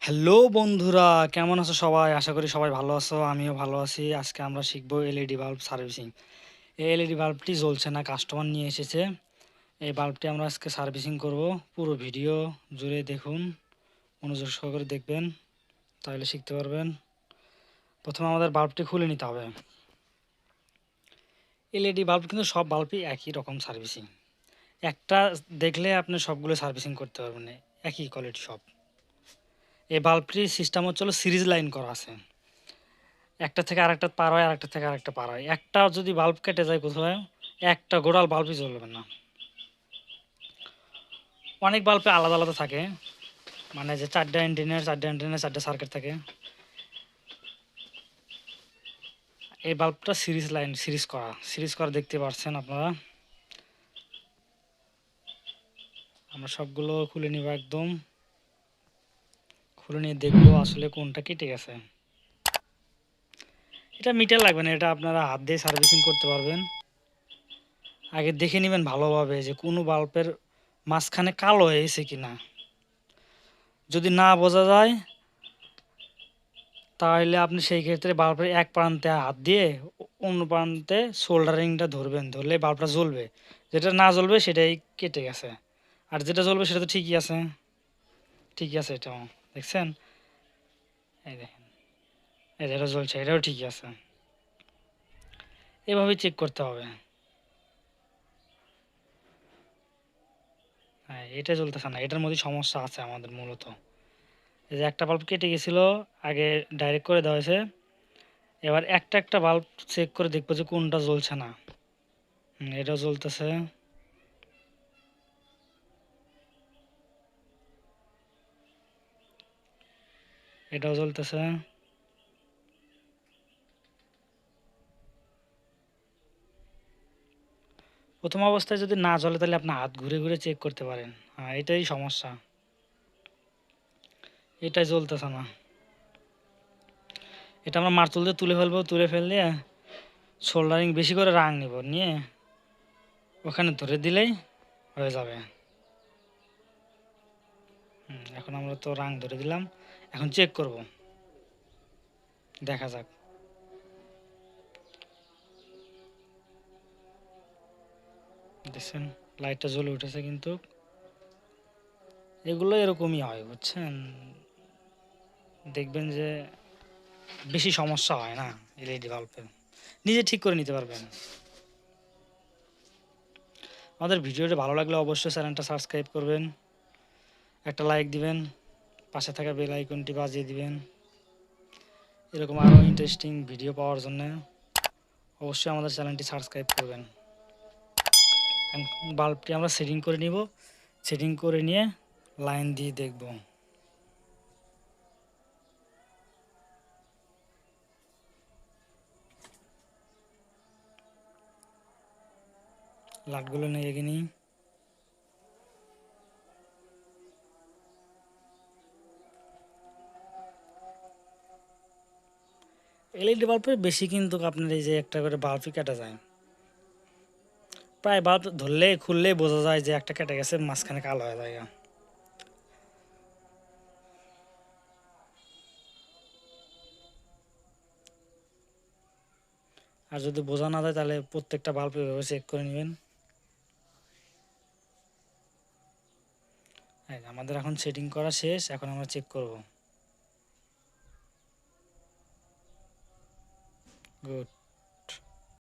Hello বন্ধুরা, কেমন আছো সবাই? আশা করি সবাই ভালো আছো। আমিও ভালো আছি। আজকে আমরা শিখবো এলইডি বাল্ব সার্ভিসিং। এই এলইডি বাল্বটি জ্বলছে না, কাস্টমার নিয়ে এসেছে। এই বাল্বটি আমরা আজকে সার্ভিসিং করব। পুরো ভিডিও জুড়ে দেখুন, মনোযোগ সহকারে দেখবেন, তাহলে শিখতে পারবেন। প্রথমে আমাদের বাল্বটি খুলে নিতে হবে। এলইডি বাল্ব কিন্তু সব বাল্বই একই রকম সার্ভিসিং। একটা দেখলে আপনি সবগুলো সার্ভিসিং করতে পারবেন, একই কোয়ালিটি সব। এই বাল্বটির সিস্টেম হচ্ছে সিরিজ লাইন করা আছে। একটা থেকে আরেকটা পার হয়, আরেকটা থেকে আরেকটা পার হয়। একটা যদি বাল্ব কেটে যায় কোথাও, একটা গোড়াল বাল্বই জ্বলবে না। অনেক বাল্বে আলাদা আলাদা থাকে, মানে যে চারটা অ্যান্টেনার চারটা সার্কিট থাকে। এই বাল্বটা সিরিজ করা দেখতে পাচ্ছেন আপনারা। আমরা সবগুলো খুলে নিব, একদম খুলে নিয়ে দেখবো আসলে কোনটা কেটে গেছে। এটা মিটার লাগবে না, এটা আপনারা হাত দিয়ে সার্ভিসিং করতে পারবেন। আগে দেখে নেবেন ভালোভাবে যে কোনো বাল্বের মাঝখানে কালো হয়েছে কিনা। যদি না বোঝা যায় তাহলে আপনি সেই ক্ষেত্রে বাল্বের এক প্রান্তে হাত দিয়ে অন্য প্রান্তে সোল্ডারিংটা ধরবেন, ধরলে বাল্বটা জ্বলবে। যেটা না জ্বলবে সেটাই কেটে গেছে, আর যেটা জ্বলবে সেটা তো ঠিকই আছে। ঠিকই আছে, এটাও দেখছেন। এই দেখেন, এই যেটা জ্বলছে এটাও ঠিকই আছে। এভাবেই চেক করতে হবে। হ্যাঁ, এটা জ্বলতেছে না, এটার মধ্যে সমস্যা আছে আমাদের মূলত। এই যে একটা বাল্ব কেটে গেছিলো, আগে ডাইরেক্ট করে দেওয়া হয়েছে। এবার একটা একটা বাল্ব চেক করে দেখবো যে কোনটা জ্বলছে না। এটাও জ্বলতেছে। এটাও জ্বলতেছে। প্রথম অবস্থায় যদি না জ্বলে তাহলে আপনি হাত ঘুরে ঘুরে চেক করতে পারেন। হ্যাঁ, এটাই সমস্যা, এটাই জ্বলতেছে না। এটা আমরা মারতুল দিয়ে তুলে ফেলবো, তুলে ফেললে সোল্ডারিং বেশি করে রাং নিব, নিয়ে ওখানে ধরে দিলেই হয়ে যাবে। এখন আমরা তো রাং ধরে দিলাম, এখন চেক করব, দেখা যাক। দেখছেন লাইটটা জ্বলে উঠেছে, কিন্তু এগুলো এরকমই হয় বুঝছেন। দেখবেন যে বেশি সমস্যা হয় না এলইডি বাল্বের, নিজে ঠিক করে নিতে পারবেন। আমাদের ভিডিওটা ভালো লাগলে অবশ্যই চ্যানেলটা সাবস্ক্রাইব করবেন, একটা লাইক দিবেন, পাশে থাকা বেল আইকনটি বাজিয়ে দিবেন। এরকম আরও ইন্টারেস্টিং ভিডিও পাওয়ার জন্য অবশ্যই আমাদের চ্যানেলটি সাবস্ক্রাইব করবেন। বাল্বটি আমরা সেটিং করে নিব, সেটিং করে নিয়ে লাইন দিয়ে দেখব। লাইটগুলো নিয়ে নিই। এলইডি বাল্বের বেশি কিন্তু আপনার এই যে একটা করে বাল্বই কেটে যায়। প্রায় বাল্ব ধরলে খুললেই বোঝা যায় যে একটা কেটে গেছে, মাঝখানে কালো হয়ে যায়। আর যদি বোঝা না যায় তাহলে প্রত্যেকটা বাল্ব এভাবে চেক করে নেবেন। আমাদের এখন সেটিং করা শেষ, এখন আমরা চেক করব। গুড।